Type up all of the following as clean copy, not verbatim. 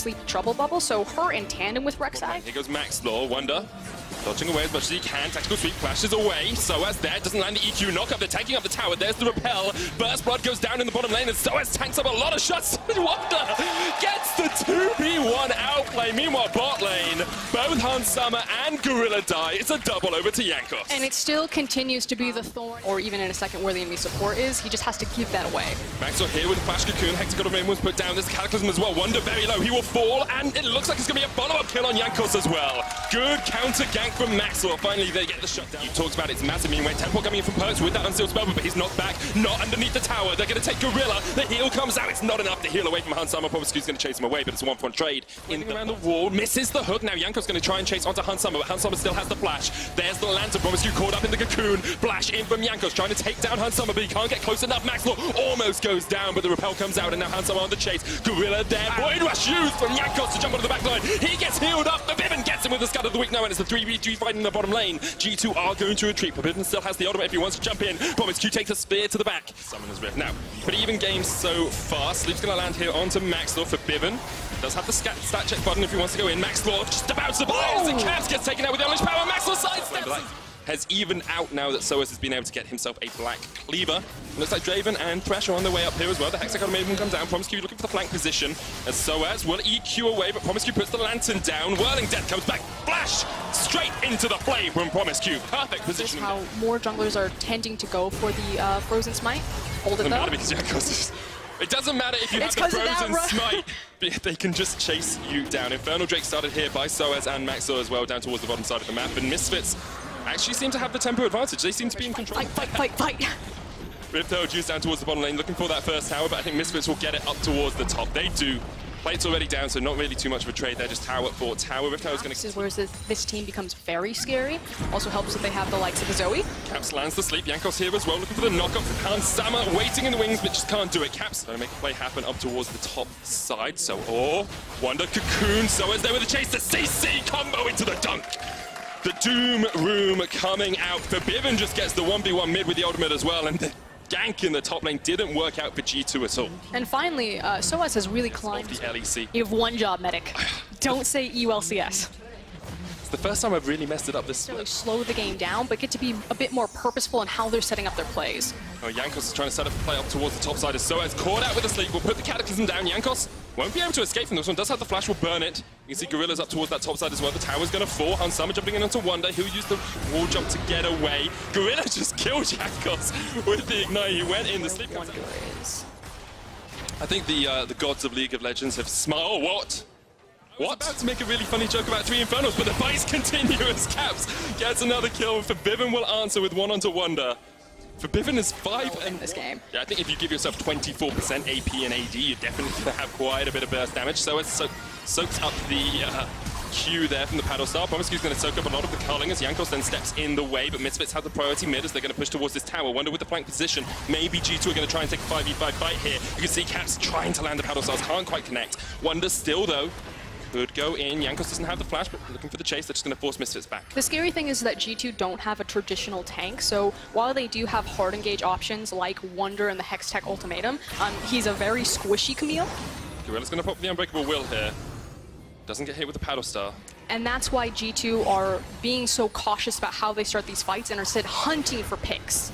Sleep Trouble Bubble, so her in tandem with Rek'Sai. Here goes Max Law, Wonder. Dodging away as much as he can. Tactical sweep flashes away. Soaz there, doesn't land the EQ knock up. They're taking up the tower. There's the repel. Burst Blood goes down in the bottom lane, and Soaz tanks up a lot of shots. Wonder gets the 2v1 outplay. Meanwhile, bot lane, both Hans Summer and Gorilla die. It's a double over to Jankos. And it still continues to be the thorn, or even in a second where the enemy support is. He just has to give that away. Maxwell here with the Flash Cocoon. Hexagon of Rain was put down. There's Cataclysm as well. Wonder very low. He will fall, and it looks like it's going to be a follow-up kill on Jankos as well. Good counter gank from Maxwell. Finally, they get the shutdown. You talked about it's massive mean weight. Tempo coming in from Perks with that unsealed spell, but he's knocked back. Not underneath the tower. They're going to take Gorilla. The heal comes out. It's not enough to heal away from Hans Summer. Pomsky's going to chase him away, but it's a one-for-one trade. In around the wall, misses the hook. Now Jankos going to try and chase onto Hans Summer, but Hans Summer still has the flash. There's the lantern. Pomsky caught up in the cocoon. Flash in from Jankos, trying to take down Hans Summer, but he can't get close enough. Maxwell almost goes down, but the repel comes out, and now Hans Summer on the chase. Gorilla there. Void Rush used from Jankos to jump onto the back line. He gets healed up. The Viven gets him with the Scud of the Weak now, and it's the 3v3 fight in the bottom lane. G2 are going to retreat, but Viven still has the ultimate if he wants to jump in. Pomsky takes a spear to the back. Summoner's Rift. Now, pretty even game so far. Sleep's going to land here onto Maxwell for Viven. Does have the stat check button if he wants to go in. Maxwell just about survives, and Caps gets taken out with the unleashed power. Maxwell sidesteps. Has even out now that Soaz has been able to get himself a black cleaver. It looks like Draven and Thresh are on their way up here as well. The Hexagon Maiden comes down. Promiscu looking for the flank position as Soaz will EQ away, but Promiscu puts the lantern down. Whirling Death comes back. Flash straight into the flame from Promiscu. Perfect position. This is how more junglers are tending to go for the Frozen Smite. Hold it though. It doesn't matter if you have the Frozen Smite, they can just chase you down. Infernal Drake started here by Soaz and Maxwell as well, down towards the bottom side of the map, and Misfits actually seem to have the tempo advantage. They seem to be in control. Fight! Ripto juice down towards the bottom lane, looking for that first tower, but I think Misfits will get it up towards the top. They do. Plate's already down, so not really too much of a trade there, just tower for tower. Ripto is going to... This is where this team becomes very scary. Also helps that they have the likes of the Zoe. Caps lands the sleep. Jankos here as well, looking for the knockup from Hans Summer, waiting in the wings, but just can't do it. Caps going to make a play happen up towards the top side. So, Wonder Cocoon. So is there with a chase. The CC combo into the dunk. The Doom Room coming out. For Viven just gets the 1v1 mid with the ultimate as well, and the gank in the top lane didn't work out for G2 at all. And finally, Soaz has really climbed. The LEC. You have one job, medic. Don't say ULCS. It's the first time I've really messed it up this Really slow the game down, but get to be a bit more purposeful in how they're setting up their plays. Oh, Jankos is trying to set up a play up towards the top side as Soaz caught out with the sleep. Will put the Cataclysm down. Jankos won't be able to escape from this one. Does have the flash, will burn it. You can see Gorilla's up towards that top side as well. The tower's going to fall. Hans Summer jumping in onto Wonder. He'll use the wall jump to get away. Gorilla just killed Jankos with the Ignite. He went in. The sleep comes out. I think the gods of League of Legends have smiled. What? About to make a really funny joke about 3 Infernals, but the fights continue as Caps gets another kill. For Viven will answer with 1 onto Wonder. For Viven is 5 in this game. Yeah, I think if you give yourself 24% AP and AD, you're definitely going to have quite a bit of burst damage. So it soaks up the Q there from the Paddle Star. Promiscu's going to soak up a lot of the culling as Jankos then steps in the way, but Misfits have the priority mid as they're going to push towards this tower. Wonder with the flank position. Maybe G2 are going to try and take a 5v5 fight here. You can see Caps trying to land the Paddle Stars, can't quite connect. Wonder still, though, could go in. Jankos doesn't have the flash, but looking for the chase. They're just going to force Misfits back. The scary thing is that G2 don't have a traditional tank, so while they do have hard engage options like Wonder and the Hextech Ultimatum, he's a very squishy Camille. Gorilla's going to pop the Unbreakable Will here. Doesn't get hit with the Paddle Star. And that's why G2 are being so cautious about how they start these fights and are instead hunting for picks.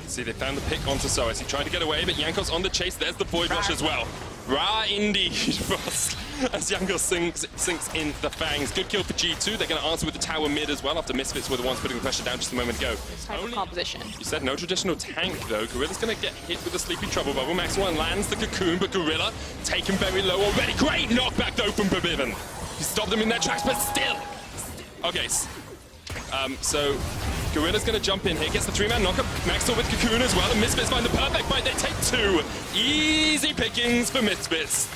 See, they found the pick onto Soaz. He tried to get away, but Jankos on the chase. There's the Void Rush as well. Ra indeed, as Jankos sinks in the fangs. Good kill for G2. They're going to answer with the tower mid as well after Misfits were the ones putting the pressure down just a moment ago. Type of composition. You said no traditional tank though. Gorilla's going to get hit with the Sleepy Trouble Bubble. Maxwell lands the Cocoon, but Gorilla taken very low already. Great knockback though from Viven. He stopped them in their tracks, but still. Okay, so Gorilla's going to jump in here, gets the 3-man knockup. Maxwell with Cocoon as well, and Misfits find the perfect fight. They take 2. Easy pickings for Misfits.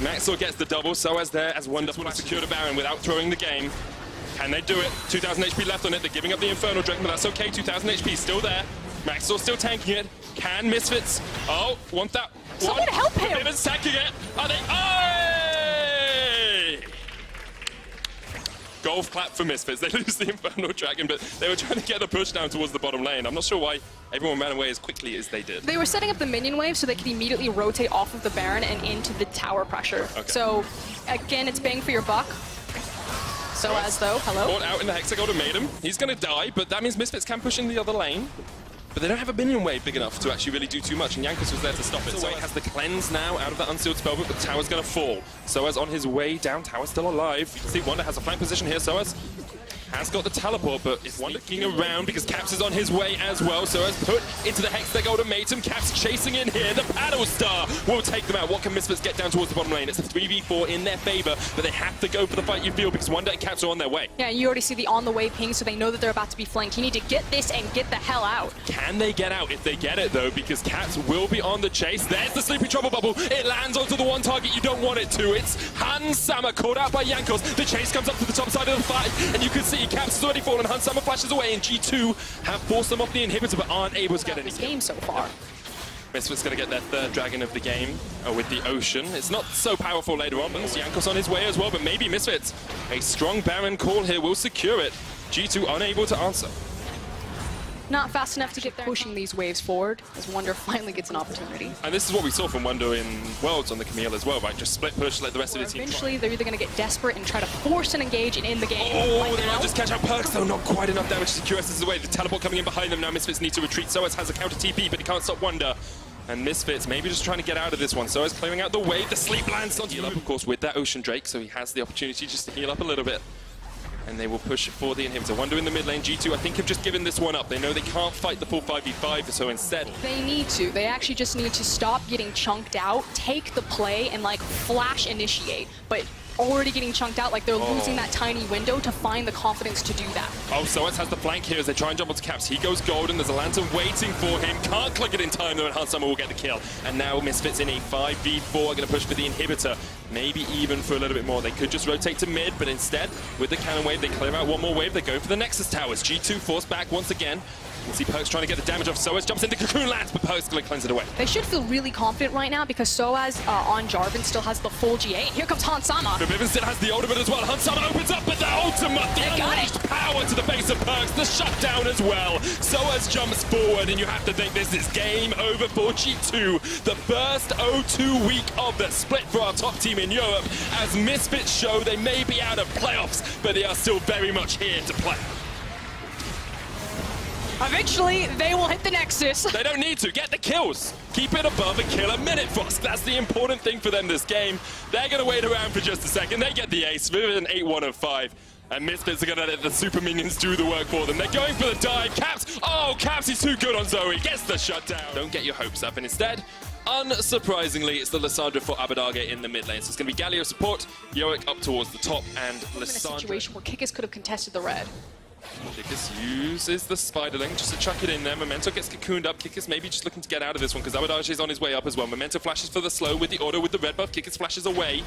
Maxwell gets the double, Soaz there as Wonder would have secured a Baron without throwing the game. Can they do it? 2,000 HP left on it. They're giving up the Infernal Drake, but that's okay. 2,000 HP still there. Maxwell still tanking it. Can Misfits? Oh, want that? Someone help him! Viven's tanking it. Are they? Oh! golf clap for Misfits. They lose the Infernal Dragon, but they were trying to get the push down towards the bottom lane. I'm not sure why everyone ran away as quickly as they did. They were setting up the minion wave so they could immediately rotate off of the Baron and into the tower pressure. Okay. So, again, it's bang for your buck. So as though, hello? Caught out in the Hexagon to Maiden. He's going to die, but that means Misfits can push in the other lane. But they don't have a minion wave big enough to actually really do too much, and Jankos was there to stop it. So he has the cleanse now out of that unsealed spellbook, but Tower's going to fall. Soaz on his way down, Tower's still alive. You can see Wonder has a flank position here, Soaz has got the teleport, but is sneaking around because Caps is on his way as well. Soaz put into the Hex, they go to Matum. Caps chasing in here, the Paddle Star will take them out. What can Misfits get down towards the bottom lane? It's a 3v4 in their favor, but they have to go for the fight, you feel, because Wonder and Caps are on their way. Yeah, you already see the on-the-way ping, so they know that they're about to be flanked. You need to get this and get the hell out. Can they get out? If they get it, though, because Caps will be on the chase. There's the Sleepy Trouble Bubble. It lands onto the one target you don't want it to. It's Hansama caught out by Jankos. The chase comes up to the top side of the fight, and you can see Caps has already fallen. Hansama flashes away, and G2 have forced them off the inhibitor, but aren't able to get any game so far. Misfits going to get their third dragon of the game with the Ocean. It's not so powerful later on, but there's Jankos on his way as well, but maybe Misfits. A strong Baron call here will secure it. G2 unable to answer. Not fast enough to get there. Pushing these waves forward as Wonder finally gets an opportunity. And this is what we saw from Wonder in Worlds on the Camille as well, right? Just split push, let the rest of the team eventually they're either going to get desperate and try to force an engage and end the game. Oh, they might just catch out Perks though, not quite enough damage to secure us away. The teleport coming in behind them now, Misfits need to retreat. Soaz has a counter TP, but he can't stop Wonder. And Misfits maybe just trying to get out of this one. Soaz clearing out the wave, the sleep lands on heal up, of course, with that Ocean Drake, so he has the opportunity just to heal up a little bit. And they will push for the inhibitor. Wonder in the mid lane. G2, I think, have just given this one up. They know they can't fight the full 5v5, so instead... They need to. They actually just need to stop getting chunked out, take the play, and, like, flash initiate. But already getting chunked out, like they're losing that tiny window to find the confidence to do that. Oh, Soaz has the flank here as they try and jump onto Caps. He goes golden. There's a lantern waiting for him. Can't click it in time, though, and Hansama will get the kill. And now Misfits in a 5v4 are going to push for the inhibitor. Maybe even for a little bit more. They could just rotate to mid, but instead, with the cannon wave, they clear out one more wave. They go for the Nexus towers. G2 forced back once again. You can see Perks trying to get the damage off. Soaz jumps into Cocoon lands, but Perks going to cleanse it away. They should feel really confident right now because Soaz on Jarvan still has the full GA. And here comes Hansama. Forbidden still has the ultimate as well. Hansama opens up, but the ultimate, the unleashed power to the face of Perks, the shutdown as well. Soaz jumps forward, and you have to think this is game over for G2. The first 0-2 week of the split for our top team in Europe. As Misfits show, they may be out of playoffs, but they are still very much here to play. Eventually, they will hit the Nexus. They don't need to. Get the kills. Keep it above a kill a minute, Frost. That's the important thing for them this game. They're going to wait around for just a second. They get the ace with an 8-1 of 5. And Misfits are going to let the super minions do the work for them. They're going for the dive. Caps. Oh, Caps is too good on Zoe. Gets the shutdown. Don't get your hopes up. And instead, unsurprisingly, it's the Lissandra for Abadage in the mid lane. So it's going to be Galio support, Yorick up towards the top, and Lissandra. In a situation where Kikis could have contested the red. Kikis uses the Spiderling just to chuck it in there. Memento gets cocooned up. Kikis maybe just looking to get out of this one because Abadage is on his way up as well. Memento flashes for the slow with the auto with the red buff. Kikis flashes away.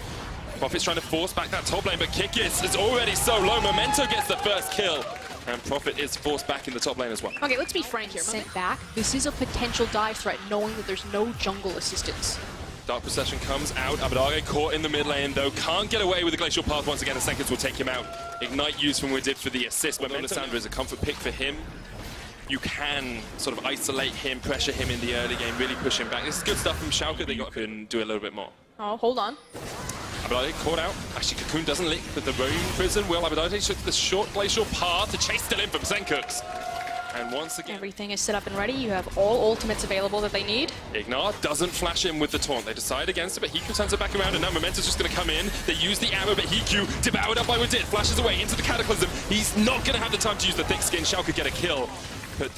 Prophet's trying to force back that top lane, but Kikis is already so low. Memento gets the first kill. And Prophet is forced back in the top lane as well. Okay, let's be frank here. Sent back. This is a potential dive threat, knowing that there's no jungle assistance. Dark Procession comes out. Abadage caught in the mid lane, though. Can't get away with the Glacial Path once again. The seconds will take him out. Ignite used from Widip for the assist, but Lissandra is a comfort pick for him. You can sort of isolate him, pressure him in the early game, really push him back. This is good stuff from Schalke. They can do a little bit more. Oh, hold on. Abadage caught out. Actually, Cocoon doesn't leak, but the Rune Prison will. Abadage took the short Glacial Path to chase still in from Zenkooks. And once again, everything is set up and ready. You have all ultimates available that they need. Ignar doesn't flash in with the taunt. They decide against it, but Hiku turns it back around, and now Momento's just going to come in. They use the arrow, but Hiku, devoured up by Wadid, flashes away into the Cataclysm. He's not going to have the time to use the thick skin. Shao could get a kill. But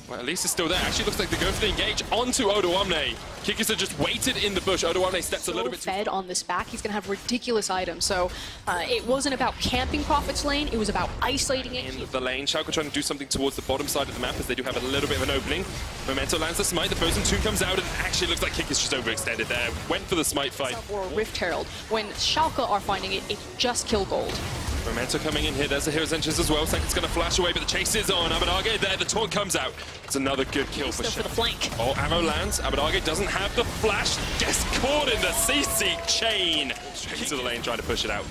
well, at least it's still there. Actually looks like they're going for the engage onto Odoamne. Kikis had just waited in the bush. Odoamne steps a little bit too fed on this back. He's going to have ridiculous items. So it wasn't about camping Prophet's lane. It was about isolating it. In the lane, Schalke trying to do something towards the bottom side of the map as they do have a little bit of an opening. Memento lands the smite. The Frozen Tomb comes out and actually looks like Kikis just overextended there. Went for the smite fight. Or Rift Herald. When Schalke are finding it, it's just kill gold. Memento coming in here. There's the Hero's Entrance as well. Seconds going to flash away, but the chase is on. Abadage there. The taunt comes out. It's another good kill for the flank. Oh, ammo lands. Abadage doesn't have the flash. Gets caught in the CC chain. Straight into the lane, trying to push it out.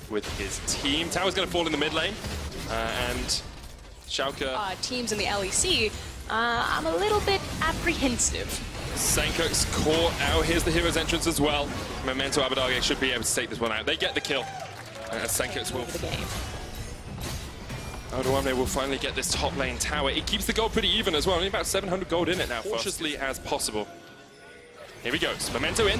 with his team. Tower's going to fall in the mid lane, and Schalke... teams in the LEC, I'm a little bit apprehensive. Senkuk's caught out. Here's the hero's entrance as well. Memento Abadage should be able to take this one out. They get the kill. Senkuk's will. The game. Odoamne will finally get this top lane tower. It keeps the gold pretty even as well. Only about 700 gold in it now, cautiously as possible. Here he goes. Memento in.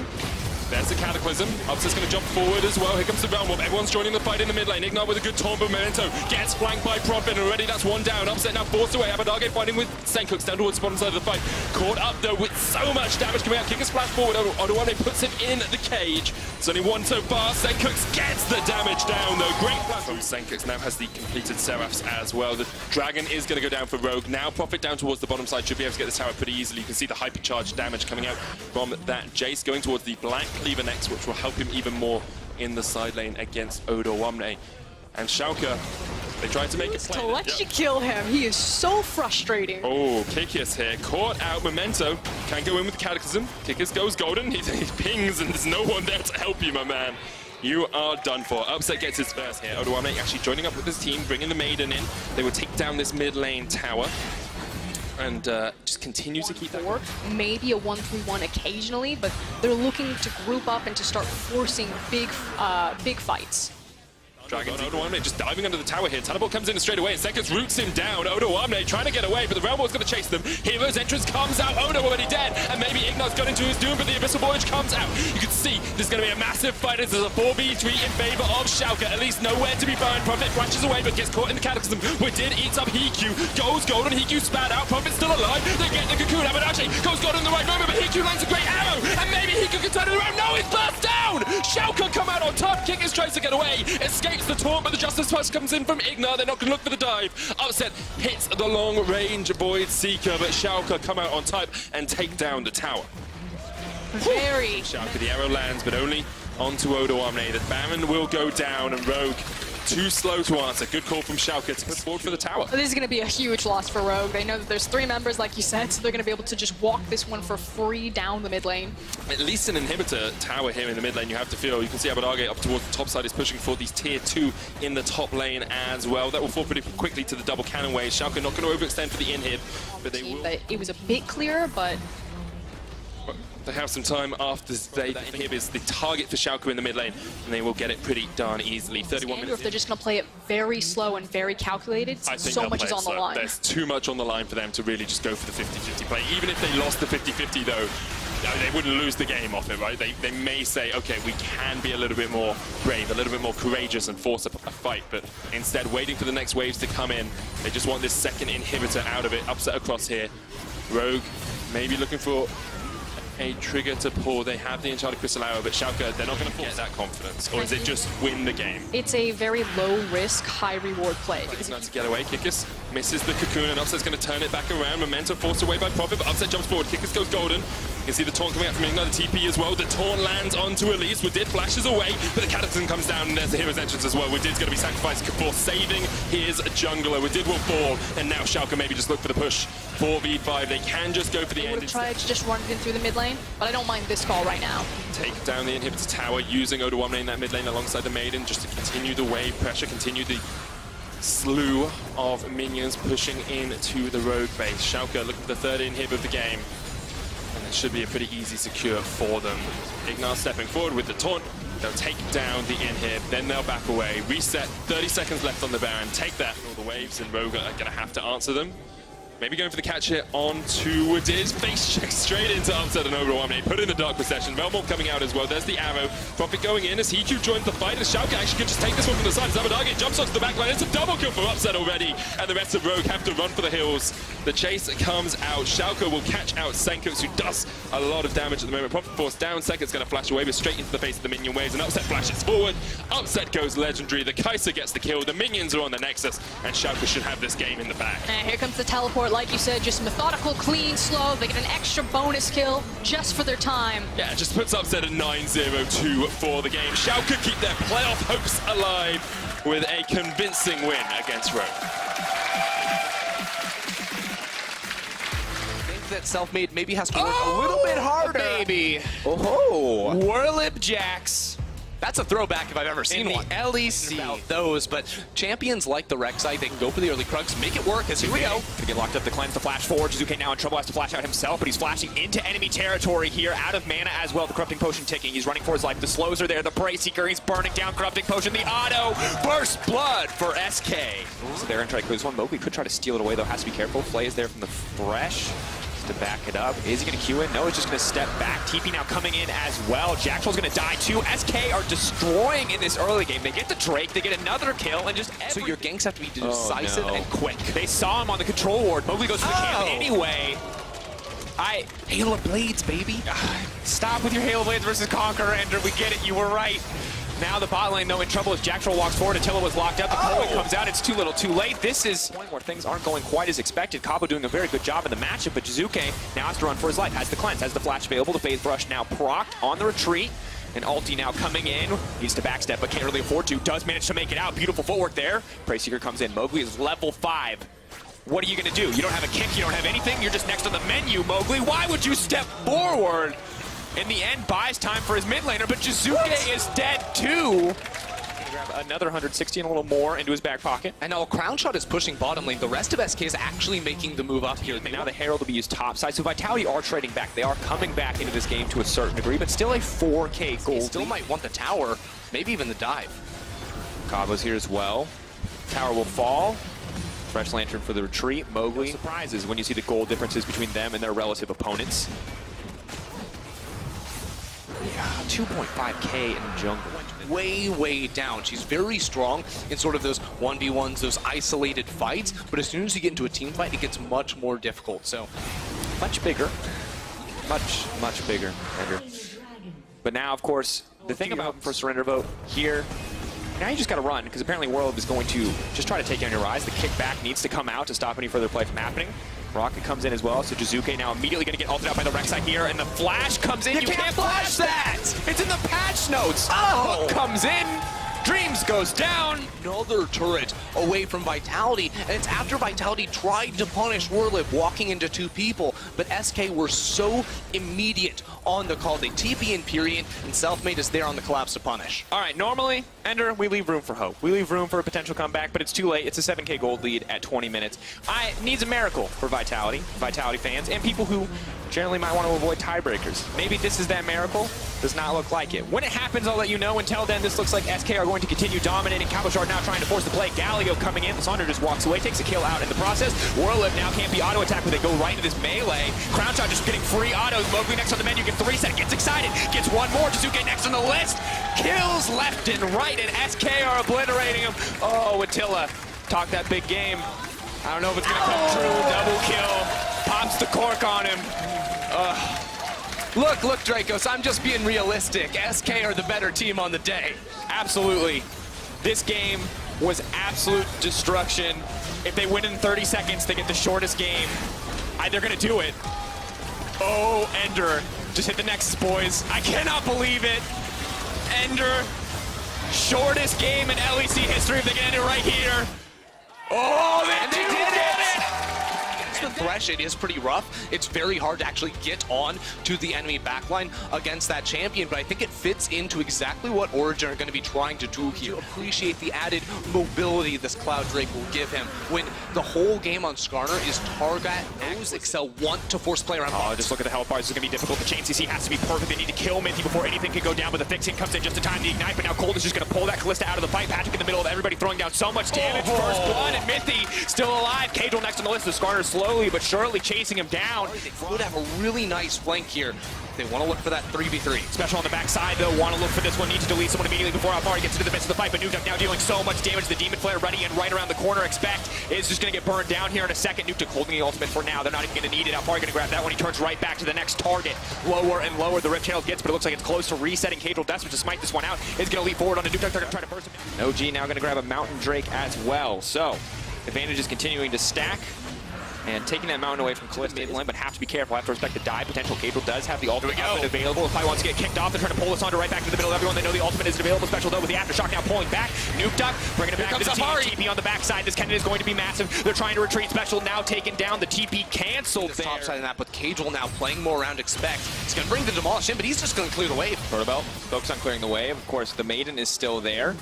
There's the Cataclysm. Upset's going to jump forward as well. Here comes the Realm Warp. Everyone's joining the fight in the mid lane. Ignite with a good taunt, but Memento gets flanked by Profit. Already that's one down. Upset now forced away. Abadage fighting with Senkuk down towards the bottom side of the fight. Caught up though with so much damage coming out. Kick a splash forward. Odoamne puts him in the cage. It's only one so far. Senkuk gets the damage down though. Great flash from Senkuk. Now has the completed Seraphs as well. The Dragon is going to go down for Rogue. Now Profit down towards the bottom side. Should be able to get this tower pretty easily. You can see the hypercharged damage coming out from that Jace going towards the Black Cleaver next, which will help him even more in the side lane against Odoamne. And Schalke, they tried to make a play. To let you kill him, he is so frustrating. Oh, Kikis here, caught out. Memento can go in with the Cataclysm. Kikis goes golden, he pings and there's no one there to help you, my man. You are done for. Upset gets his first here. Odoamne actually joining up with his team, bringing the Maiden in. They will take down this mid lane tower. And just continue to keep that work. Maybe a 1-3-1 occasionally, but they're looking to group up and to start forcing big fights. Dragon Odoamne just diving under the tower here. Teleport comes in straight away, and Senkuk roots him down. Odoamne trying to get away, but the Realm War's going to chase them. Hero's entrance comes out. Odo already dead, and maybe Ignat's got into his doom, but the Abyssal Voyage comes out. You can see there's going to be a massive fight. This is a 4v3 in favor of Schalke. At least nowhere to be found. Profit flashes away, but gets caught in the Cataclysm. Widid eats up Hiku, goes golden. Hiku spat out. Profit's still alive. They get the Cocoon. Abadage goes golden in the right moment, but Hiku lands a great arrow, and maybe Hiku can turn it around. No, he's burst down. Schalke come out on top. Kickers tries to get away, escapes the taunt, but the Justice Touch comes in from Ignat. They're not going to look for the dive. Upset hits the long-range Void Seeker, but Schalke come out on top and take down the tower. Very. Schalke, the arrow lands, but only onto Odoamne. The Baron will go down, and Rogue too slow to answer. Good call from Schalke to put forward for the tower. This is going to be a huge loss for Rogue. They know that there's 3 members, like you said, so they're going to be able to just walk this one for free down the mid lane. At least an inhibitor tower here in the mid lane, you have to feel. You can see Abadage up towards the top side is pushing for these tier 2 in the top lane as well. That will fall pretty quickly to the double cannon wave. Schalke not going to overextend for the inhib, but they will. It was a bit clearer, but they have some time after the inhib is the target for Schalke in the mid lane, and they will get it pretty darn easily. 31 minutes. If they're just going to play it very slow and very calculated, so much is on the line. There's too much on the line for them to really just go for the 50-50 play. Even if they lost the 50-50 though, they wouldn't lose the game off it, right? They may say, okay, we can be a little bit more brave, a little bit more courageous and force a fight, but instead waiting for the next waves to come in. They just want this second inhibitor out of it. Upset across here. Rogue maybe looking for a trigger to pull. They have the Enchanted Crystal Arrow, but Schalke, they're not going to get that confidence. Or is it just win the game? It's a very low risk, high reward play. Because not to get away. Kikis misses the Cocoon, and Upset's going to turn it back around. Memento forced away by Profit, but Upset jumps forward. Kikis goes golden. You can see the taunt coming out from Ignite, the TP as well. The taunt lands onto Elise. Widid flashes away, but the Cataclysm comes down, and there's the hero's entrance as well. Widid's going to be sacrificed for saving his jungler. Widid will fall, and now Schalke maybe just look for the push. 4v5, they can just go for the end. I would have tried to just run it in through the mid lane, but I don't mind this call right now. Take down the inhibitor tower using Odoamne in that mid lane alongside the Maiden just to continue the wave pressure, continue the slew of minions pushing into the Rogue base. Schalke looking for the 3rd inhib of the game, and it should be a pretty easy secure for them. Ignat stepping forward with the taunt. They'll take down the inhib, then they'll back away, reset, 30 seconds left on the Baron, take that. All the waves, and Rogue are going to have to answer them. Maybe going for the catch here onto Widid. Face check straight into Upset and Odoamne. Put in the Dark Procession. Realm Warp coming out as well. There's the arrow. Profit going in as Hiku joins the fight. As Schalke actually could just take this one from the side. Abadage jumps onto the back line. It's a double kill for Upset already. And the rest of Rogue have to run for the hills. The chase comes out. Schalke will catch out Senkuk, who does a lot of damage at the moment. Profit force down. Senkuk's going to flash away, but straight into the face of the minion waves. And Upset flashes forward. Upset goes legendary. The Kai'Sa gets the kill. The minions are on the Nexus. And Schalke should have this game in the bag. And here comes the teleport, like you said, just methodical, clean, slow. They get an extra bonus kill just for their time. Yeah, it just puts Upset at 9-0-2 for the game. Schalke keep their playoff hopes alive with a convincing win against Rogue. I think that Selfmade maybe has to work a little bit harder. Baby. Oh-ho. Warlip Jax That's a throwback if I've ever seen one. LEC. About those, but champions like the Rek'Sai, they can go for the early Krugs, make it work, as here we go. Gonna get locked up, the cleanse, the flash forward. Jizuke now in trouble, has to flash out himself, but he's flashing into enemy territory here, out of mana as well. The Corrupting Potion ticking, he's running for his life. The slows are there, the Prey Seeker, he's burning down Corrupting Potion. The auto burst blood for SK. So they're gonna try to clear this one. Mowgli could try to steal it away though, has to be careful. Flay is there from the fresh. To back it up. Is he going to Q in? No, he's just going to step back. TP now coming in as well. Jacktroll's going to die too. SK are destroying in this early game. They get the Drake, they get another kill, and just So your ganks have to be decisive and quick. They saw him on the control ward. Mowgli goes for the camp anyway. Hail of Blades, baby. Stop with your Hail of Blades versus Conqueror, Ender. We get it. You were right. Now the bot lane, though, in trouble as Jacktroll walks forward. Attila was locked up. The Cohen comes out. It's too little, too late. This is one where things aren't going quite as expected. Cabo doing a very good job in the matchup, but Jizuke now has to run for his life. Has the cleanse, has the flash available. The Phase Brush now procced on the retreat. And Ulti now coming in. Needs to backstep, but can't really afford to. Does manage to make it out. Beautiful footwork there. Prey Seeker comes in. Mowgli is level 5. What are you going to do? You don't have a kick. You don't have anything. You're just next on the menu, Mowgli. Why would you step forward? In the end, buys time for his mid laner, but Jizuke is dead too. Grab another 160 and a little more into his back pocket. And now Crown Shot is pushing bottom lane. The rest of SK is actually making the move up here. Now the Herald will be used top side, so Vitality are trading back. They are coming back into this game to a certain degree, but still a 4K gold. He still might want the tower, maybe even the dive. Cabo's here as well. Tower will fall. Fresh Lantern for the retreat. Mowgli. No surprises when you see the gold differences between them and their relative opponents. Yeah, 2.5K in jungle. Way down. She's very strong in sort of those 1v1s, those isolated fights, but as soon as you get into a team fight, it gets much more difficult. So, much bigger. Much bigger. But now, of course, the thing about for surrender vote here, now you just got to run, because apparently World is going to just try to take down your Rise. The kickback needs to come out to stop any further play from happening. Rocket comes in as well, so Jizuke now immediately going to get ulted out by the Rek'Sai here, and the flash comes in. You can't flash that! It's in the patch notes! Hook comes in, Dreams goes down. Another turret away from Vitality, and it's after Vitality tried to punish Warlib walking into 2 people, but SK were so immediate on the call. They TP in period, and Selfmade is there on the collapse to punish. All right, normally, Ender, we leave room for hope. We leave room for a potential comeback, but it's too late. It's a 7K gold lead at 20 minutes. Needs a miracle for Vitality fans, and people who generally might want to avoid tiebreakers. Maybe this is that miracle. Does not look like it. When it happens, I'll let you know. Until then, this looks like SK are going to continue dominating. Cabochard now trying to force the play. Galio coming in. Saunders just walks away, takes a kill out in the process. Warlib now can't be auto-attacked, but they go right into this melee. Crown Shot just getting free autos. Mowgli next on the menu, gets the reset, gets excited, gets one more. Jizuke next on the list. Kills left and right, and SK are obliterating him. Oh, Attila, talk that big game. I don't know if it's going to come true. Double kill. Pops the cork on him. Look, Dracos, I'm just being realistic. SK are the better team on the day. Absolutely. This game was absolute destruction. If they win in 30 seconds, they get the shortest game. They're going to do it. Oh, Ender. Just hit the Nexus, boys. I cannot believe it. Ender. Shortest game in LEC history. If they get it right here. Oh, they did it! The Thresh, it is pretty rough. It's very hard to actually get on to the enemy backline against that champion, but I think it fits into exactly what Origin are going to be trying to do here. Appreciate the added mobility this Cloud Drake will give him when the whole game on Skarner is target. Those Excel want to force play around. Oh, just look at the health bars. This is going to be difficult. The chain CC has to be perfect. They need to kill Minty before anything can go down, but the fixing comes in just in time to ignite, but now Cold is just going to pull that Kalista out of the fight. Patrick in the middle of everybody throwing down so much damage. First blood, and Minty still alive. Cajal next on the list. The Skarner slowly but surely chasing him down. They would have a really nice flank here. They want to look for that 3v3. Special on the backside, though. Want to look for this one. Need to delete someone immediately before Alfari gets into the midst of the fight. But Nukeduck now dealing so much damage. The Demon Flare ready and right around the corner. Expect is just going to get burned down here in a second. Nukeduck holding the ultimate for now. They're not even going to need it. Alfari going to grab that one. He turns right back to the next target. Lower and lower the Rift Herald gets, but it looks like it's close to resetting. Cajal desperate to smite this one out. Is going to leap forward on the Nukeduck. They're going to try to burst him down. OG now going to grab a Mountain Drake as well. So, advantage is continuing to stack. And taking that mountain away from Cliff mid lane, but have to be careful. Have to respect the dive potential. Cable does have the ultimate up and available. If probably wants to get kicked off, they're trying to pull Lissandra right back to the middle of everyone. They know the ultimate isn't available. Special though with the aftershock now pulling back. Nuke Duck bringing it back to the team. TP on the backside. This Kennen is going to be massive. They're trying to retreat. Special now taken down. The TP canceled there. Top side of that, but Cajal now playing more around Expect. He's going to bring the Demolish in, but he's just going to clear the wave. Protobelt focus on clearing the wave. Of course, the Maiden is still there.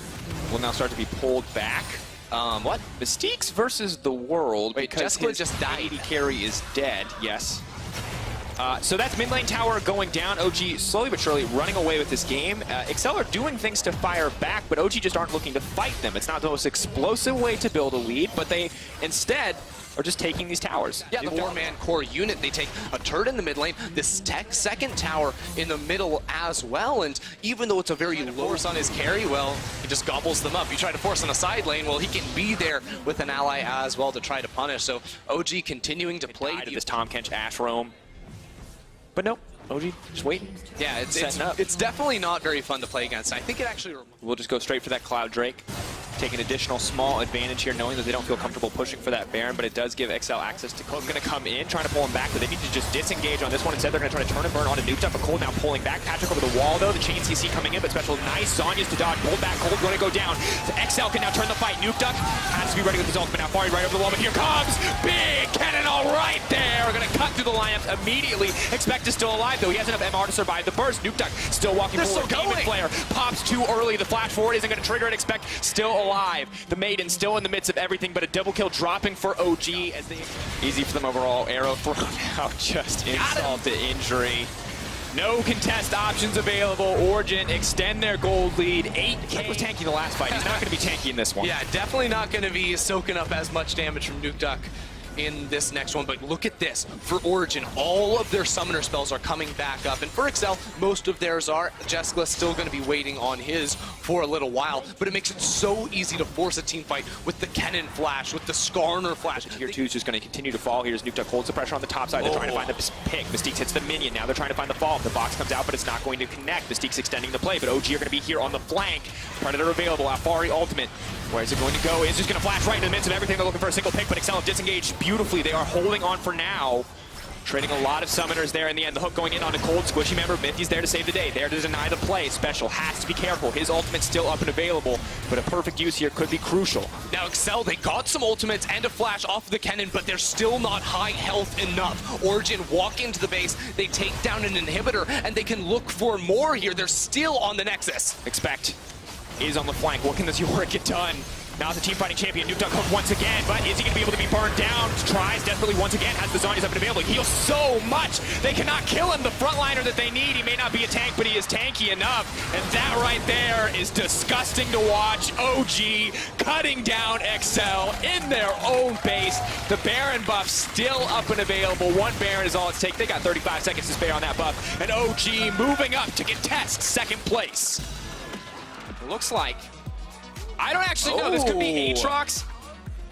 Will now start to be pulled back. What? Mystiques versus the world. Wait, because Jessica his just died. AD carry is dead. Yes. So that's mid lane tower going down. OG slowly but surely running away with this game. Excel are doing things to fire back, but OG just aren't looking to fight them. It's not the most explosive way to build a lead, but they instead are just taking these towers. Yeah, the four-man core unit, they take a turret in the mid lane, this second tower in the middle as well, and even though it's a very low force on his carry, well, he just gobbles them up. You try to force on a side lane, well, he can be there with an ally as well to try to punish. So OG continuing to play this Tom Kench Ash roam. But nope, OG just waiting. Yeah, it's definitely not very fun to play against. I think it actually... We'll just go straight for that Cloud Drake. Take an additional small advantage here, knowing that they don't feel comfortable pushing for that Baron, but it does give XL access to Cold. Going to come in, trying to pull him back, but they need to just disengage on this one. Instead, they're going to try to turn and burn onto Nuke Duck, but Cold now pulling back. Patrick over the wall, though. The chain CC coming in, but Special nice. Sonya's to dodge. Pulled back. Cold going to go down. So XL can now turn the fight. Nuke Duck has to be ready with his ultimate. Now Fari right over the wall, but here comes Big Cannon all right there. We're going to cut through the lineup immediately. Expect is still alive, though. He has enough MR to survive the burst. Nuke Duck still walking forward. Demon Flare pops too early. The flash forward isn't going to trigger it. Expect still alive. The Maiden still in the midst of everything, but a double kill dropping for OG as they... Easy for them overall. Arrow thrown out, just insult to injury. No contest options available. Origin extend their gold lead. 8K was tanky the last fight. He's not going to be tanky in this one. Yeah, definitely not going to be soaking up as much damage from Nuke Duck in this next one, but look at this. For Origin, all of their summoner spells are coming back up, and for Excel, most of theirs are. Jessica's still going to be waiting on his for a little while, but it makes it so easy to force a team fight with the Kennen flash, with the Skarner flash. Tier 2 is just going to continue to fall. Here's Nuke Duck holds the pressure on the top side. They're trying to find the pick. Mystique hits the minion. Now they're trying to find the fall. The box comes out, but it's not going to connect. Mystique's extending the play, but OG are going to be here on the flank. Predator available. Alfari ultimate. Where is it going to go? It's just going to flash right in the midst of everything. They're looking for a single pick, but Excel have disengaged beautifully. They are holding on for now. Trading a lot of summoners there in the end. The hook going in on a cold squishy member. Mithy's there to save the day. There to deny the play. Special has to be careful. His ultimate's still up and available, but a perfect use here could be crucial. Now Excel, they got some ultimates and a flash off the Kennen, but they're still not high health enough. Origin walk into the base. They take down an inhibitor, and they can look for more here. They're still on the Nexus. Expect is on the flank. What can this Yorick get done? Now the team fighting champion, Nuke Duck hook once again, but is he going to be able to be burned down? Tries desperately once again, has the Zonies up and available. He heals so much, they cannot kill him. The frontliner that they need, he may not be a tank, but he is tanky enough. And that right there is disgusting to watch. OG cutting down XL in their own base. The Baron buff still up and available. One Baron is all it's take. They got 35 seconds to spare on that buff. And OG moving up to contest second place. It looks like, I don't actually know. This could be Aatrox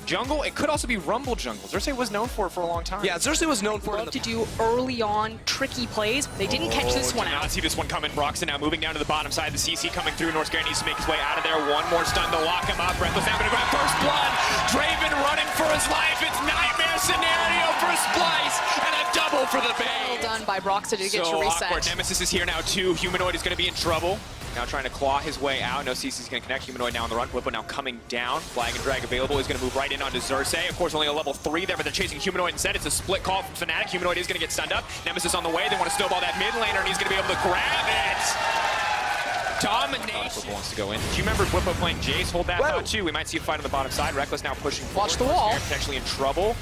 jungle. It could also be Rumble jungle. Xerxes was known for it for a long time. Yeah, Xerxes was known for it. To do early on tricky plays. They didn't catch this one Did out. not see this one coming. Broxton now moving down to the bottom side. The CC coming through. Northscare needs to make his way out of there. One more stun to lock him up. Reckless now going to grab first blood. Draven running for his life. It's nightmare scenario for Splice and a double for the Bay. Well done by Broxton to get So your reset. awkward. Nemesis is here now too. Humanoid is going to be in trouble. Now trying to claw his way out. No CC's going to connect. Humanoid now on the run. Whippo now coming down. Flag and drag available. He's going to move right in onto Xerxes. Of course, only a level 3 there, but they're chasing Humanoid instead. It's a split call from Fnatic. Humanoid is going to get stunned up. Nemesis on the way. They want to snowball that mid laner, and he's going to be able to grab it. Domination. Whippo wants to go in. Do you remember Whippo playing Jace? Hold that thought too. We might see a fight on the bottom side. Reckless now pushing forward. Watch the wall. Potentially in trouble.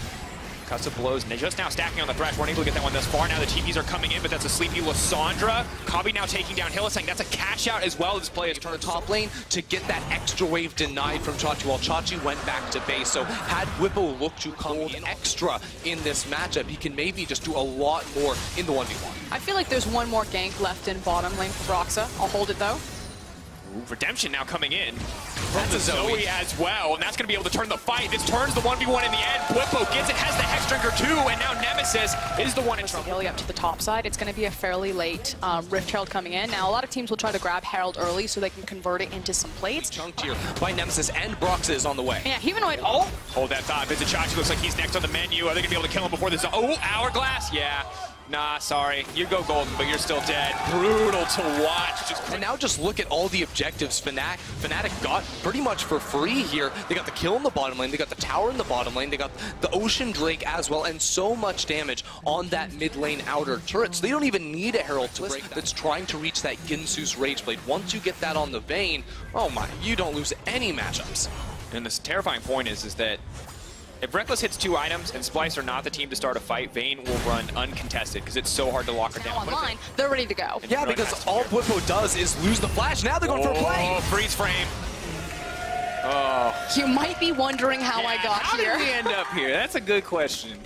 Cuts blows, and just now stacking on the thresh. Weren't able to get that one thus far. Now the TPs are coming in, but that's a sleepy Lissandra. Kabi now taking down Hylissang. That's a cash out as well. This play is Turn the top lane to get that extra wave denied from Chachi while Chachi went back to base. So had Whippo looked to come in extra in this matchup, he can maybe just do a lot more in the 1v1. I feel like there's one more gank left in bottom lane for Broxa. I'll hold it though. Ooh, Redemption now coming in. That's a Zoe as well, and that's going to be able to turn the fight. This turns the 1v1 in the end. Blippo gets it, has the Hexdrinker too, and now Nemesis is the one in trouble. Hilly up to the top side. It's going to be a fairly late Rift Herald coming in. Now, a lot of teams will try to grab Herald early so they can convert it into some plates. Chunked here by Nemesis, and Broxa is on the way. Yeah, Humanoid. Oh! Hold that thought. Vizichachi looks like he's next on the menu. Are they going to be able to kill him before this? Oh, Hourglass? Yeah. Nah, sorry. You go golden, but you're still dead. Brutal to watch. And now just look at all the objectives Fnatic got pretty much for free here. They got the kill in the bottom lane, they got the tower in the bottom lane, they got the Ocean Drake as well, and so much damage on that mid lane outer turret. So they don't even need a Herald to break that's trying to reach that Ginsu's Rageblade. Once you get that on the Vayne, oh my, you don't lose any matchups. And this terrifying point is that if Reckless hits 2 items and Splice are not the team to start a fight, Vayne will run uncontested because it's so hard to lock her down. Online, they're ready to go. Yeah, because all Blippo does is lose the flash. Now they're going for a play. Oh, freeze frame. Oh. You might be wondering how I got here. How did we end up here? That's a good question.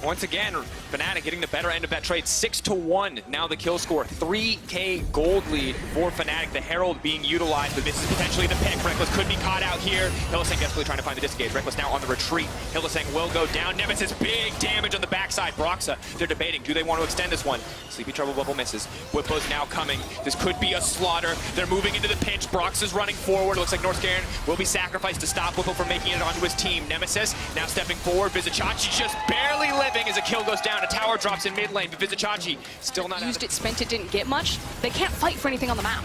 Once again, Fnatic getting the better end of that trade, 6-1. Now the kill score, 3K gold lead for Fnatic. The Herald being utilized, but this is potentially the pick. Reckless could be caught out here. Hylissang desperately trying to find the disengage. Reckless now on the retreat. Hylissang will go down. Nemesis, big damage on the backside. Broxa, they're debating. Do they want to extend this one? Sleepy Trouble level misses. Whippo's now coming. This could be a slaughter. They're moving into the pinch. Broxa's running forward. Looks like North Garen will be sacrificed to stop Whippo from making it onto his team. Nemesis now stepping forward. Vizichachi just barely living as a kill goes down. A tower drops in mid lane, but Vizichachi still not used it, spent it, didn't get much. They can't fight for anything on the map.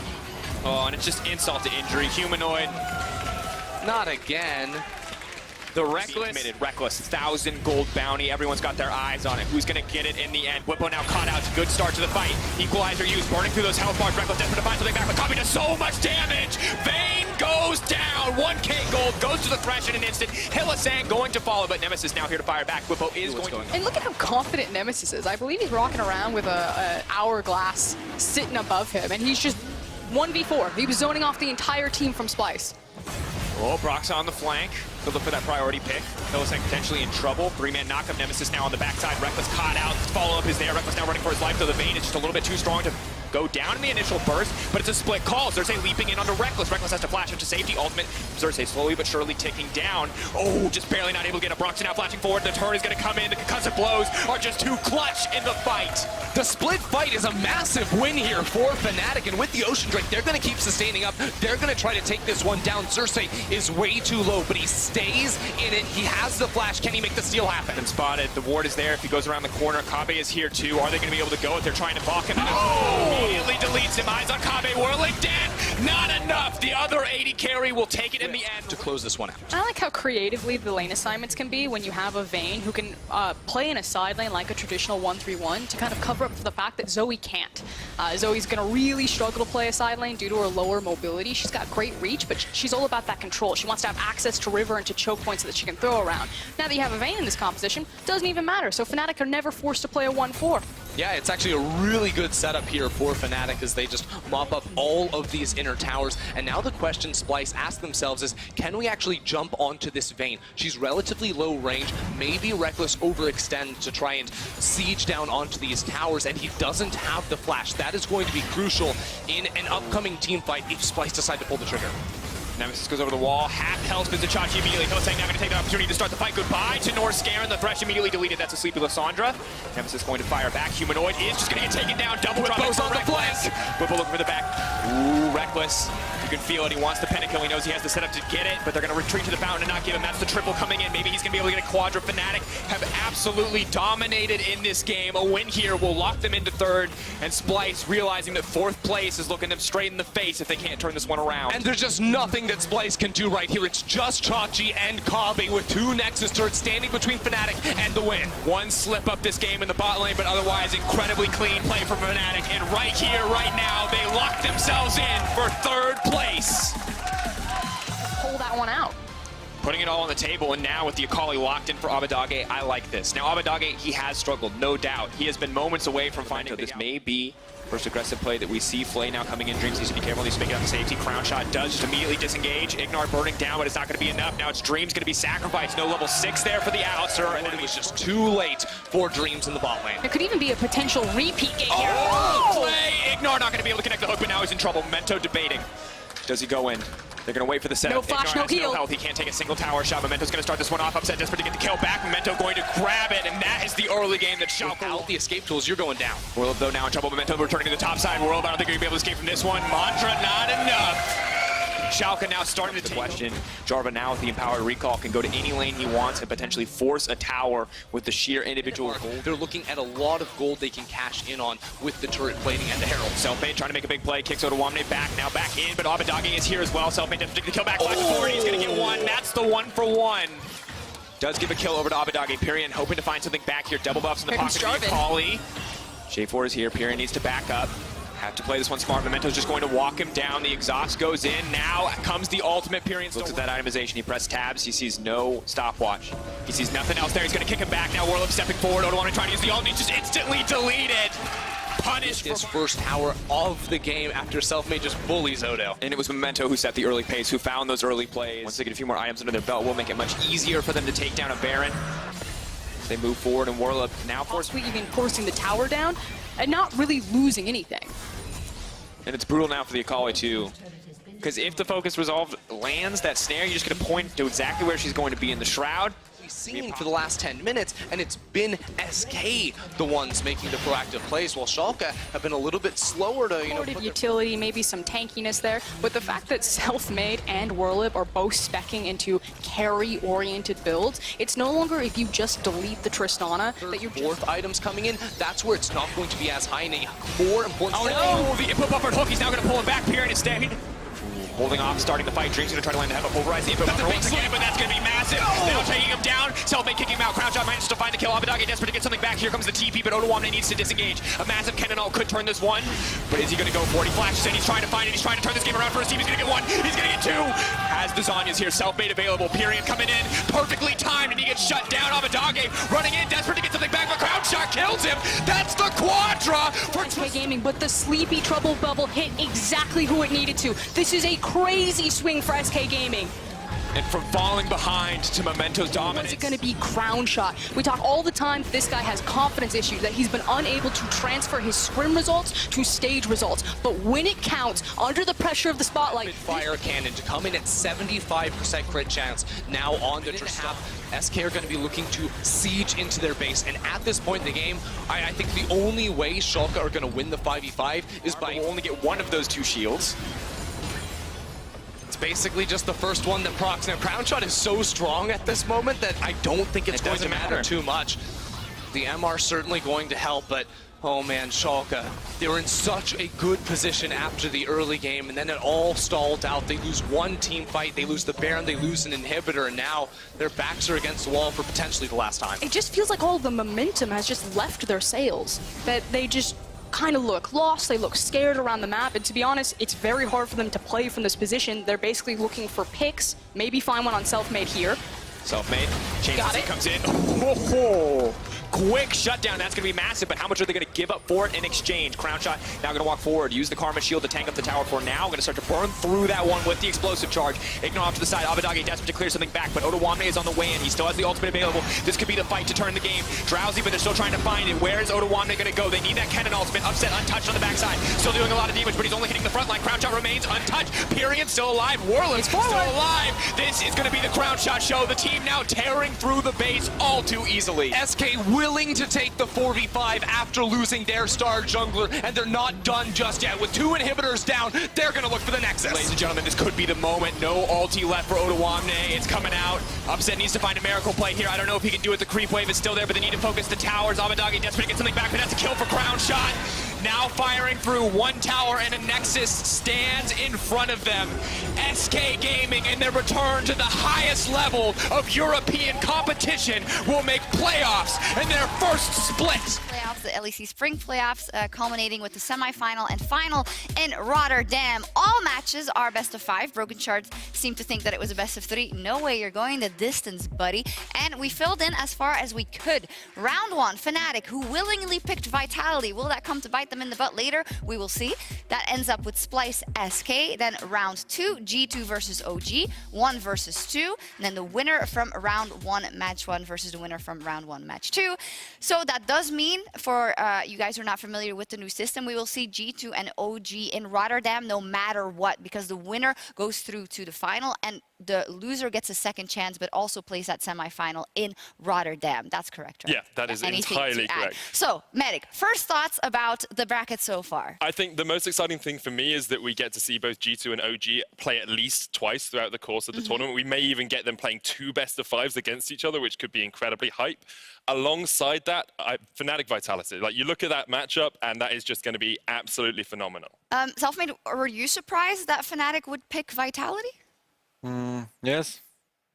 Oh, and it's just insult to injury. Humanoid. Not again. The Reckless 1,000 gold bounty. Everyone's got their eyes on it. Who's going to get it in the end? Whippo now caught out. Good start to the fight. Equalizer used, burning through those health bars. Reckless desperate to find something back, but Kami does so much damage. Vayne goes down. 1K gold goes to the Thresh in an instant. Hylissang going to follow, but Nemesis now here to fire back. Whippo is going to... And look at how confident Nemesis is. I believe he's rocking around with a Hourglass sitting above him, and he's just 1v4. He was zoning off the entire team from Splice. Oh, Broxa on the flank. Good look for that priority pick. Hylissang potentially in trouble. 3-man knockup. Nemesis now on the backside. Reckless caught out. Follow-up is there. Reckless now running for his life, though the Vayne is just a little bit too strong to go down in the initial burst, but it's a split call. Xerxes leaping in onto Reckless. Reckless has to flash into safety. Ultimate. Xerxes slowly but surely ticking down. Oh, just barely not able to get a Broxa now flashing forward. The turn is going to come in. The concussive blows are just too clutch in the fight. The split fight is a massive win here for Fnatic, and with the Ocean Drake, they're going to keep sustaining up. They're going to try to take this one down. Xerxes is way too low, but he stays in it. He has the flash. Can he make the steal happen? And spotted. The ward is there. If he goes around the corner, Kabe is here too. Are they going to be able to go if they're trying to balk him? No! Immediately deletes him. Eyes on Kabe. Whirling dead. Not enough. The other 80 carry will take it in the end to close this one out. I like how creatively the lane assignments can be when you have a Vayne who can play in a side lane like a traditional 1-3-1 to kind of cover up for the fact that Zoe can't. Zoe's going to really struggle to play a side lane due to her lower mobility. She's got great reach, but she's all about that control. She wants to have access to river and to choke points that she can throw around. Now that you have a Vayne in this composition, doesn't even matter. So Fnatic are never forced to play a 1-4. Yeah, it's actually a really good setup here for Fnatic as they just mop up all of these inner towers. And now the question Splice asked themselves is, can we actually jump onto this Vayne? She's relatively low range. Maybe Reckless overextend to try and siege down onto these towers, and he doesn't have the flash. That is going to be crucial in an upcoming team fight if Splice decide to pull the trigger. Nemesis goes over the wall, half health Vizichachi immediately. Hylissang now going to take the opportunity to start the fight. Goodbye to North Garen. The Thresh immediately deleted. That's a sleepy Lysandra. Nemesis going to fire back. Humanoid is just going to get taken down. Double drop on the flank. Whippo looking for the back. Ooh, Reckless. You can feel it. He wants the pentakill. He knows he has the setup to get it, but they're going to retreat to the fountain and not give him. That's the triple coming in. Maybe he's going to be able to get a quadra. Fnatic have absolutely dominated in this game. A win here will lock them into third, and Splice realizing that fourth place is looking them straight in the face if they can't turn this one around. And there's just nothing that Splice can do right here. It's just Chachi and Kabe with 2 Nexus turrets standing between Fnatic and the win. One slip up this game in the bot lane, but otherwise incredibly clean play from Fnatic. And right here, right now, they lock themselves in for third place. Pull that one out. Putting it all on the table, and now with the Akali locked in for Abadage, I like this. Now Abadage, he has struggled, no doubt. He has been moments away from finding this may be first aggressive play that we see. Flay now coming in. Dreams needs to be careful. Needs to make it on the safety. Crown shot does just immediately disengage. Ignar burning down, but it's not going to be enough. Now it's Dreams going to be sacrificed. No level 6 there for the Alistair, and then it was just too late for Dreams in the bot lane. It could even be a potential repeat game here. Oh! Flay! Ignar not going to be able to connect the hook, but now he's in trouble. Mento debating. Does he go in? They're going to wait for the setup. No flash, no Ignorant has heal. health. He can't take a single tower shot. Memento's going to start this one off. Upset, desperate to get the kill back. Memento going to grab it, and that is the early game that Schalke. Without the escape tools, you're going down. World, though, now in trouble. Memento returning to the top side. World, I don't think you're going to be able to escape from this one. Mantra, not enough. Schalke now starting to take question. Jarvan now with the empowered recall can go to any lane he wants and potentially force a tower with the sheer individual gold. They're looking at a lot of gold they can cash in on with the turret plating and the herald. Selfmade trying to make a big play, kicks Odoamne back, now back in, but Abadagi is here as well. Selfmade doesn't take the kill back, forward, he's gonna get one. That's the 1-for-1. Does give a kill over to Abadagi. Pyrian hoping to find something back here. Double buffs in the pocket of Akali. J4 is here, Pyrian needs to back up. Have to play this one smart. Memento's just going to walk him down. The exhaust goes in. Now comes the ultimate. Pyrian looks at that itemization. He pressed tabs. He sees no stopwatch. He sees nothing else there. He's going to kick him back. Now Warlock stepping forward. Odoamne trying to use the ult. He's just instantly deleted. Punished. His first tower of the game after Selfmade just bullies Odo. And it was Memento who set the early pace, who found those early plays. Once they get a few more items under their belt, will make it much easier for them to take down a Baron. They move forward, and Warlock now Possibly even forcing the tower down and not really losing anything. And it's brutal now for the Akali too. Because if the focus resolved lands that snare, you're just going to point to exactly where she's going to be in the Shroud. We've seen for the last 10 minutes, and it's been SK the ones making the proactive plays, while Schalke have been a little bit slower to, Supported utility, maybe some tankiness there, but the fact that Selfmade and Warlib are both speccing into carry-oriented builds, it's no longer if you just delete the Tristana that you're fourth items coming in, that's where it's not going to be as high and a more important. Oh no! The input buffered hook, he's now going to pull him back. Pyrian is staying. Holding off, starting the fight. Drink's going to try to land to have a pulverize the input buffer once again, but that's going to be massive. Now taking him down. Selfmade kicking him out. Crown Shot manages to find the kill. Abadagi desperate to get something back. Here comes the TP, but Odoamne needs to disengage. A massive cannon ult could turn this one, but is he going to go for it? He flashes in. He's trying to find it. He's trying to turn this game around for his team. He's going to get one. He's going to get two. As the Zonya's here, Selfmade available. Pyrian coming in, perfectly timed, and he gets shut down. Abadagi running in, desperate to get something back, but Crown Shot kills him. That's the Quadra for SK Gaming, but the sleepy trouble bubble hit exactly who it needed to. This is a crazy swing for SK Gaming. And from falling behind to Memento's dominance. Is it going to be Crown Shot? We talk all the time, this guy has confidence issues, that he's been unable to transfer his scrim results to stage results. But when it counts, under the pressure of the spotlight... Fire cannon to come in at 75% crit chance. Now on the Tristana. SK are going to be looking to siege into their base. And at this point in the game, I think the only way Schalke are going to win the 5v5 is by only get one of those two shields. Basically just the first one that procs. Now Crown Shot is so strong at this moment that I don't think it's going to matter too much. The MR certainly going to help, but oh man, Schalke, they were in such a good position after the early game, and then it all stalled out. They lose one team fight, they lose the Baron, they lose an inhibitor, and now their backs are against the wall for potentially the last time. It just feels like all the momentum has just left their sails, that they just kind of look lost, they look scared around the map, and to be honest, it's very hard for them to play from this position. They're basically looking for picks, maybe find one on Selfmade here. Selfmade, Got it. comes in. Oh, quick shutdown, that's going to be massive, but how much are they going to give up for it in exchange? Crown Shot now going to walk forward, use the Karma Shield to tank up the tower for now. Going to start to burn through that one with the explosive charge. Ignore off to the side, Abadagi desperate to clear something back, but Odoamne is on the way in. He still has the ultimate available. This could be the fight to turn the game. Drowsy, but they're still trying to find it. Where is Odoamne going to go? They need that cannon ultimate. Upset, untouched on the backside. Still doing a lot of damage, but he's only hitting the front line. Crown Shot remains untouched. Pyrian still alive. Warlord still alive. This is going to be the Crown Shot show. The team now tearing through the base all too easily. SK willing to take the 4v5 after losing their star jungler, and they're not done just yet. With two inhibitors down, they're going to look for the Nexus. Ladies and gentlemen, this could be the moment. No ulti left for Odoamne. It's coming out. Upset needs to find a miracle play here. I don't know if he can do it. The creep wave is still there, but they need to focus the towers. Abadagi desperate to get something back, but that's a kill for Crown Shot. Now firing through one tower, and a Nexus stands in front of them. SK Gaming, in their return to the highest level of European competition, will make playoffs in their first split. Playoffs, the LEC Spring playoffs, culminating with the semifinal and final in Rotterdam. All matches are best of 5. Broken Shards seem to think that it was a best of 3. No way, you're going the distance, buddy. And we filled in as far as we could. Round 1, Fnatic, who willingly picked Vitality. Will that come to bite them? them in the butt later. We will see. That ends up with Splyce SK. Then round 2, G2 versus OG, 1 versus 2. And then the winner from round 1, match 1 versus the winner from round 1, match 2. So that does mean, for you guys who are not familiar with the new system, we will see G2 and OG in Rotterdam no matter what, because the winner goes through to the final and the loser gets a second chance, but also plays that semi-final in Rotterdam. That's correct, right? Yeah, that is Anything entirely to add? correct. So, Medic, first thoughts about the bracket so far? I think the most exciting thing for me is that we get to see both G2 and OG play at least twice throughout the course of the tournament. We may even get them playing 2 best-of-5s against each other, which could be incredibly hype. Alongside that, Fnatic Vitality. Like, you look at that matchup, and that is just going to be absolutely phenomenal. Selfmade, were you surprised that Fnatic would pick Vitality? Yes.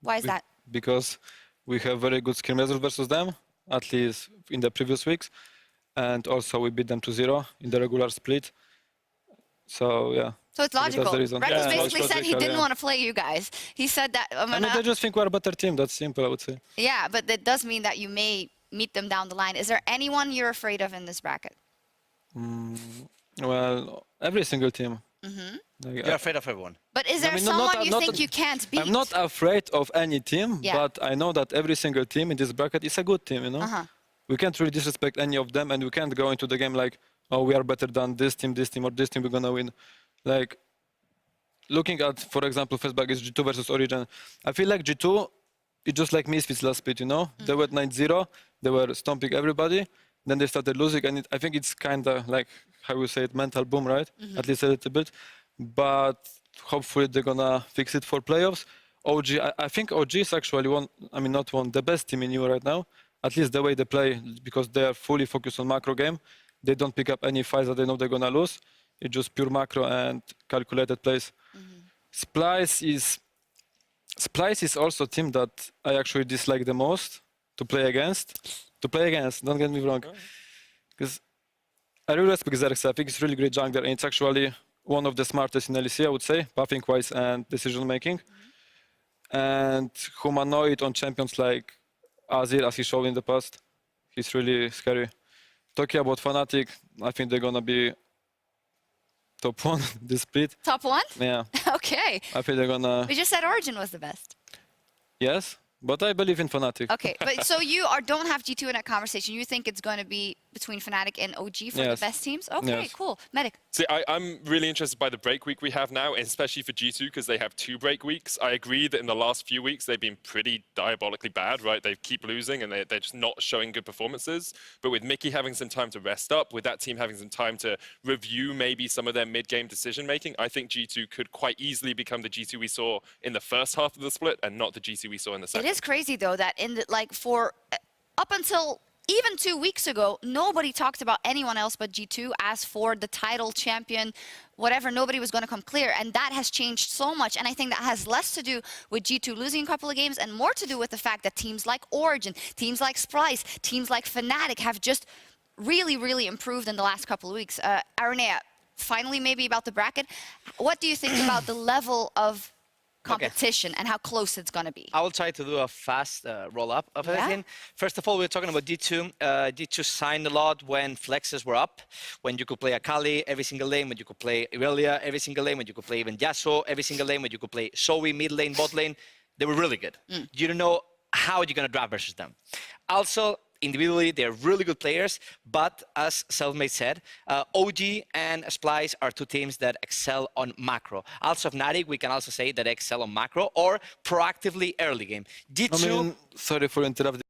Why is that? Because we have very good scrimmage versus them, at least in the previous weeks. And also we beat them 2-0 in the regular split. So, yeah. So it's logical. That's the reason. Rekkles Yeah, basically it's said he logical, didn't yeah. want to play you guys. He said that... I mean, I just think we're a better team. That's simple, I would say. Yeah, but that does mean that you may meet them down the line. Is there anyone you're afraid of in this bracket? Well, every single team. Like, You're afraid of everyone. But is there no, someone you think you can't beat? I'm not afraid of any team, Yeah. but I know that every single team in this bracket is a good team, you know? We can't really disrespect any of them, and we can't go into the game like, oh, we are better than this team, or this team, we're gonna win. Like, looking at, for example, first bracket is G2 versus Origin, I feel like G2, it's just like Misfits last split, you know? They were 9-0, they were stomping everybody, then they started losing, and I think it's kind of like, how we say it, mental boom, right? At least a little bit. But hopefully they're gonna fix it for playoffs. OG, I think OG is actually the best team in EU right now. At least the way they play, because they are fully focused on macro game. They don't pick up any fights that they know they're gonna lose. It's just pure macro and calculated plays. Splyce is also a team that I actually dislike the most to play against. Don't get me wrong. Because I really respect Xerxes. I think it's really great jungler, and it's actually one of the smartest in LEC, I would say, buffing-wise and decision-making. And humanoid on champions like Azir, as he showed in the past, he's really scary. Talking about Fnatic, I think they're gonna be top 1 this split. Top 1? Yeah. Okay. I think they're gonna... We just said Origin was the best. Yes, but I believe in Fnatic. Okay, but so you don't have G2 in that conversation. You think it's going to be between Fnatic and OG for the Yes. best teams? Okay, Yes. cool. Medic. See, I'm really interested by the break week we have now, especially for G2, because they have 2 break weeks. I agree that in the last few weeks, they've been pretty diabolically bad, right? They keep losing, and they're just not showing good performances. But with Mickey having some time to rest up, with that team having some time to review maybe some of their mid-game decision-making, I think G2 could quite easily become the G2 we saw in the first half of the split, and not the G2 we saw in the second. It is crazy, though, that for up until even 2 weeks ago, nobody talked about anyone else but G2 as for the title, champion, whatever. Nobody was going to come clear, and that has changed so much. And I think that has less to do with G2 losing a couple of games and more to do with the fact that teams like Origin, teams like Splyce, teams like Fnatic have just really, really improved in the last couple of weeks. Aranea, finally maybe about the bracket. What do you think about the level of competition and how close it's going to be? I will try to do a fast roll-up of everything. First of all, we're talking about D2. D2 signed a lot when flexes were up, when you could play Akali every single lane, when you could play Irelia every single lane, when you could play even Yasuo every single lane, when you could play Zoe mid lane, bot lane. They were really good. You don't know how you're going to draft versus them. Also, individually, they're really good players, but as Selfmade said, OG and Splyce are 2 teams that excel on macro. Also, Fnatic, we can also say that they excel on macro or proactively early game. D2... I mean, sorry for interrupting.